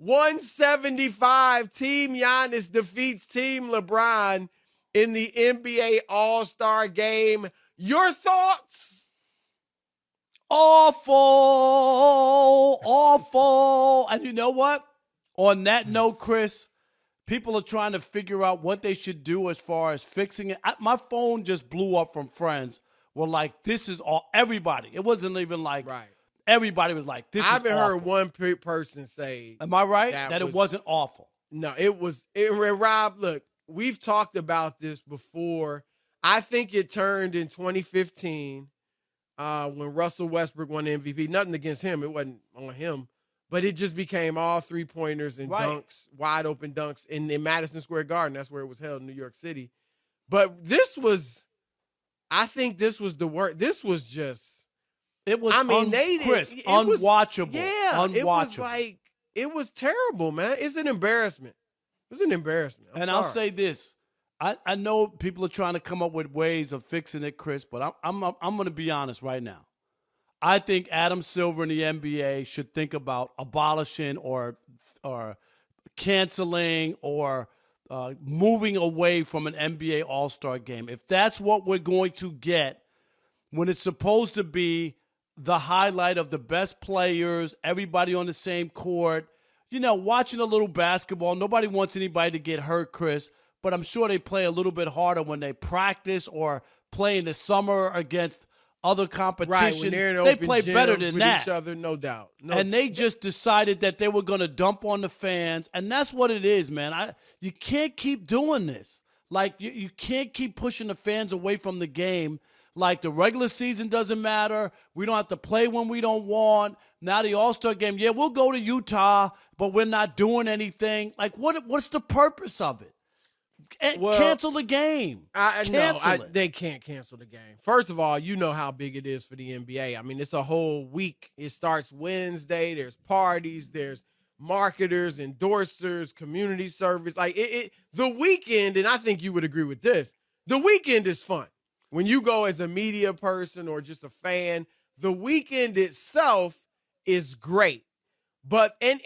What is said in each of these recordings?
184-175, Team Giannis defeats Team LeBron in the NBA All-Star Game. Your thoughts? Awful. And you know what? On that note, Chris, people are trying to figure out what they should do as far as fixing it. My phone just blew up from friends. Were like, this is all, everybody. It wasn't even like, right. Everybody was like, this is awful. I haven't heard one person say. Am I right? That it wasn't awful. No, it was. Rob, look, we've talked about this before. I think it turned in 2015 when Russell Westbrook won the MVP. Nothing against him. It wasn't on him. But it just became all three-pointers and dunks, wide open dunks in Madison Square Garden. That's where it was held in New York City. But this was, I think this was the worst. This was just. It was, Chris, unwatchable. Unwatchable. It was terrible, man. It's an embarrassment. It was an embarrassment. I'll say this. I know people are trying to come up with ways of fixing it, Chris, but I'm going to be honest right now. I think Adam Silver and the NBA should think about abolishing or canceling or moving away from an NBA All-Star game. If that's what we're going to get when it's supposed to be the highlight of the best players, everybody on the same court, watching a little basketball. Nobody wants anybody to get hurt, Chris, but I'm sure they play a little bit harder when they practice or play in the summer against other competition. Right, when they're in they open play better than with that. Each other, no doubt. And they just decided that they were going to dump on the fans, and that's what it is, man. You can't keep doing this. Like, you can't keep pushing the fans away from the game. Like, the regular season doesn't matter. We don't have to play when we don't want. Now the All-Star game, yeah, we'll go to Utah, but we're not doing anything. Like, what's the purpose of it? Cancel the game. They can't cancel the game. First of all, you know how big it is for the NBA. I mean, it's a whole week. It starts Wednesday. There's parties. There's marketers, endorsers, community service. Like the weekend, and I think you would agree with this, the weekend is fun. When you go as a media person or just a fan, the weekend itself is great. But and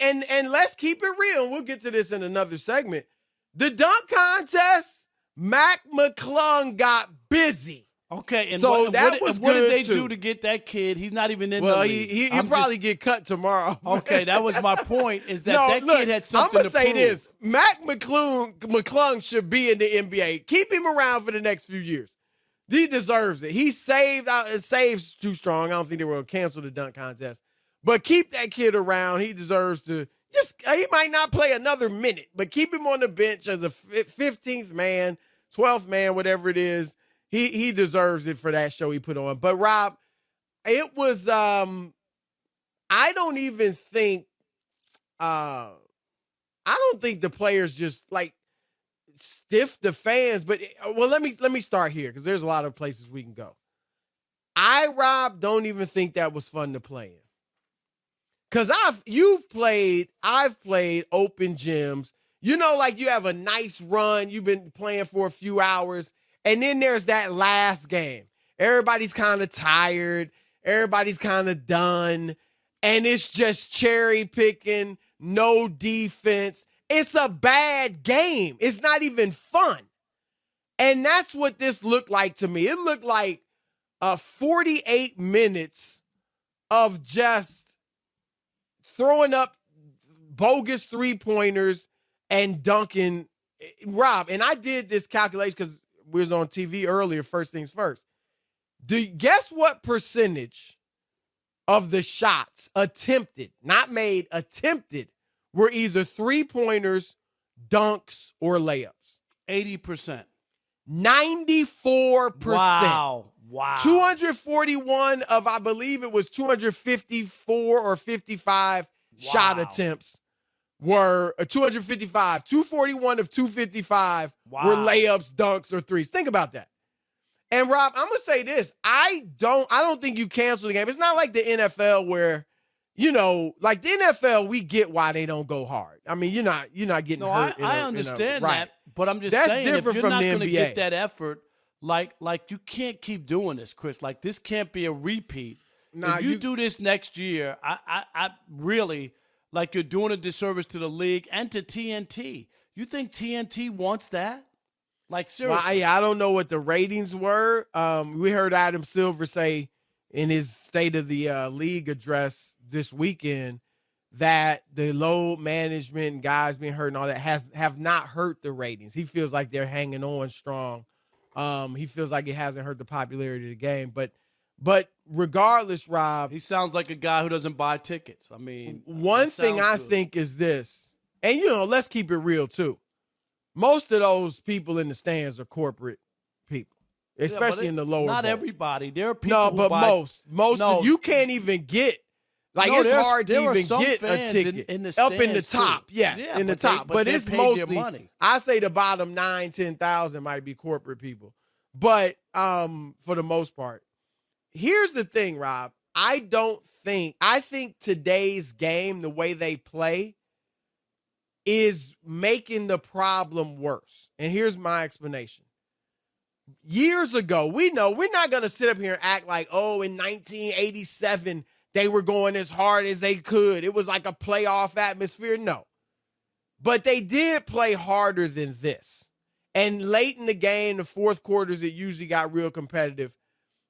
let's keep it real. We'll get to this in another segment. The dunk contest, Mac McClung got busy. Okay, and so what did they do to get that kid? He's not even in the league. He'll probably get cut tomorrow. Okay, that was my point, is that kid had something to prove. I'm going to say this. Mac McClung should be in the NBA. Keep him around for the next few years. He deserves it. He saves too strong. I don't think they were going to cancel the dunk contest. But keep that kid around. He deserves to. He might not play another minute, but keep him on the bench as a 15th man, 12th man, whatever it is. He deserves it for that show he put on. But, Rob, it was I don't even think I don't think the players just, like, stiff the fans. But, let me start here because there's a lot of places we can go. Rob, don't even think that was fun to play in. Because I've played open gyms. Like you have a nice run. You've been playing for a few hours. And then there's that last game. Everybody's kind of tired. Everybody's kind of done. And it's just cherry picking, no defense. It's a bad game. It's not even fun. And that's what this looked like to me. It looked like 48 minutes of just throwing up bogus three-pointers and dunking. Rob, and I did this calculation because we was on TV earlier, first things first. Guess what percentage of the shots attempted, not made, attempted, were either three-pointers, dunks, or layups? 80%. 94%. Wow. 241 of, I believe it was 254 or 55 shot attempts were 255. 241 of 255 were layups, dunks, or threes. Think about that. And Rob, I'm gonna say this: I don't think you cancel the game. It's not like the NFL where, like the NFL, we get why they don't go hard. I mean, you're not getting hurt. I understand right. that, but I'm just That's saying, different if you're from not the going to NBA. get that effort, like you can't keep doing this, Chris. Like, this can't be a repeat. if you do this next year, I really like you're doing a disservice to the league and to TNT. You think TNT wants that? Like, seriously. Well, I don't know what the ratings were. We heard Adam Silver say in his State of the League address this weekend that the load management and guys being hurt and all that have not hurt the ratings. He feels like they're hanging on strong. He feels like it hasn't hurt the popularity of the game. But regardless, Rob, he sounds like a guy who doesn't buy tickets. I mean, one thing I think is this, and let's keep it real too. Most of those people in the stands are corporate people, especially in the lower. Not bowl. Everybody. There are people. No, who but buy, most no, you can't even get. Like, it's hard to even get a ticket in the up in the top. Too. Yes, yeah, in the top. But it's mostly money. I say the bottom 9,000-10,000 might be corporate people. But for the most part, here's the thing, Rob. I think today's game, the way they play, is making the problem worse. And here's my explanation. Years ago, we know we're not going to sit up here and act like, in 1987, they were going as hard as they could. It was like a playoff atmosphere. No. But they did play harder than this. And late in the game, the fourth quarters, it usually got real competitive.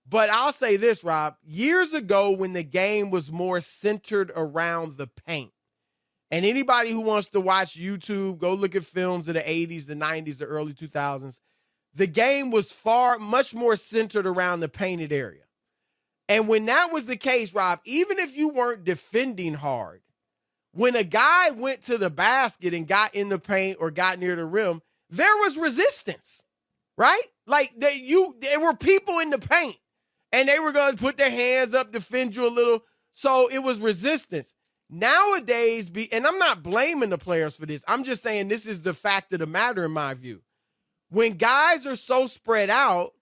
But I'll say this, Rob. Years ago, when the game was more centered around the paint, and anybody who wants to watch YouTube, go look at films of the 80s, the 90s, the early 2000s, the game was much more centered around the painted area. And when that was the case, Rob, even if you weren't defending hard, when a guy went to the basket and got in the paint or got near the rim, there was resistance, right? Like there were people in the paint and they were going to put their hands up, defend you a little. So it was resistance. Nowadays, and I'm not blaming the players for this. I'm just saying this is the fact of the matter in my view. When guys are so spread out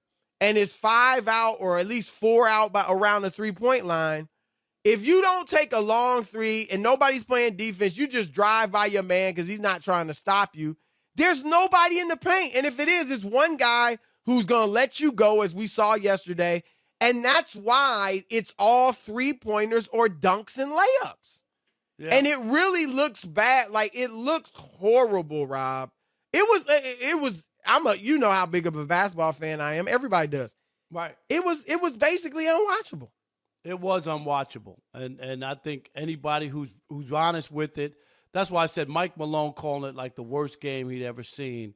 and it's 5 out or at least 4 out by around the 3-point line, if you don't take a long three and nobody's playing defense, you just drive by your man because he's not trying to stop you. There's nobody in the paint. And if it is, it's one guy who's going to let you go, as we saw yesterday. And that's why it's all 3-pointers or dunks and layups. Yeah. And it really looks bad. Like, it looks horrible, Rob. It was, you know how big of a basketball fan I am. Everybody does. Right. It was basically unwatchable. It was unwatchable. And I think anybody who's honest with it, that's why I said Mike Malone calling it like the worst game he'd ever seen.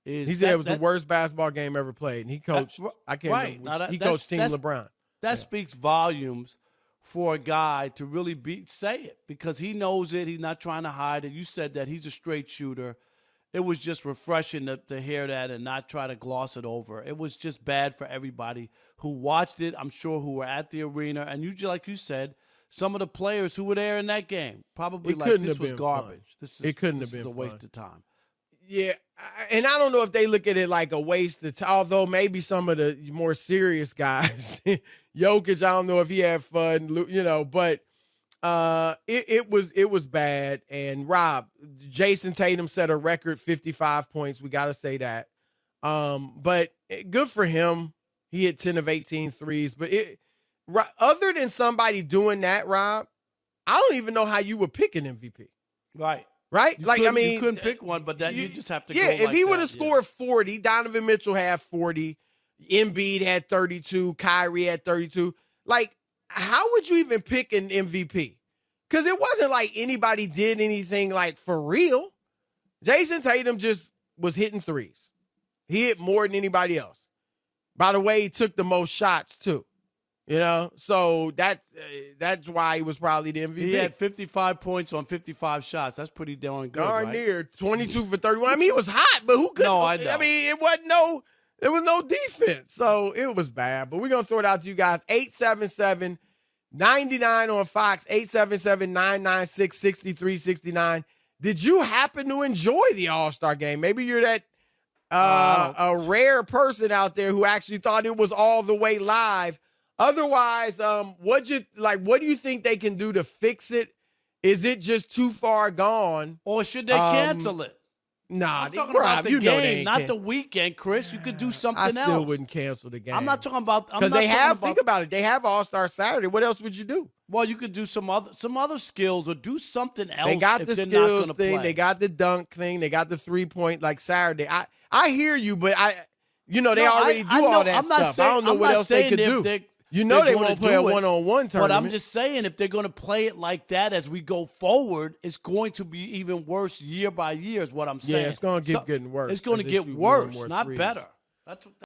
He said it was the worst basketball game ever played. And he coached, I can't remember. He coached Team LeBron. That speaks volumes for a guy to really say it because he knows it. He's not trying to hide it. You said that he's a straight shooter. It was just refreshing to hear that and not try to gloss it over. It was just bad for everybody who watched it, I'm sure, who were at the arena. And like you said, some of the players who were there in that game probably this was garbage. This is a waste of time. Yeah, and I don't know if they look at it like a waste of time, although maybe some of the more serious guys, Jokic, I don't know if he had fun, but it was bad. And Rob, Jason Tatum set a record 55 points. We got to say that. But good for him. He hit 10 of 18 threes. But other than somebody doing that, Rob, I don't even know how you would pick an MVP. Right. Right? You couldn't pick one, but you just have to go if he would have scored 40, Donovan Mitchell had 40, Embiid had 32, Kyrie had 32. Like, how would you even pick an MVP? Because it wasn't like anybody did anything like for real. Jason Tatum just was hitting threes. He hit more than anybody else. By the way, he took the most shots too. So that's why he was probably the MVP. He had 55 points on 55 shots. That's pretty darn good, darn near 22 for 31. I mean, it was hot, but who could? No, I know. I mean, there was no defense, so it was bad. But we're gonna throw it out to you guys. 877-99 on Fox. 877-996-6369. Did you happen to enjoy the All-Star game? Maybe you're that a rare person out there who actually thought it was all the way live. Otherwise, what do you think they can do to fix it? Is it just too far gone? Or should they cancel it? Nah, I'm talking Rob, about the you know they game, ain't not the weekend, Chris. You could do something I else. still wouldn't cancel the game. I'm not talking about because they have. Think about it. They have All-Star Saturday. What else would you do? Well, you could do some other skills or do something else. They got if the they're skills not thing. play. They got the dunk thing. They got the 3-point like Saturday. I hear you, but they already do all that stuff. I don't know what else they could do. They won't play a one-on-one tournament. But I'm just saying, if they're going to play it like that as we go forward, it's going to be even worse year by year. Is what I'm saying. Yeah, it's going to keep getting worse. It's going to get worse, not better. That's what.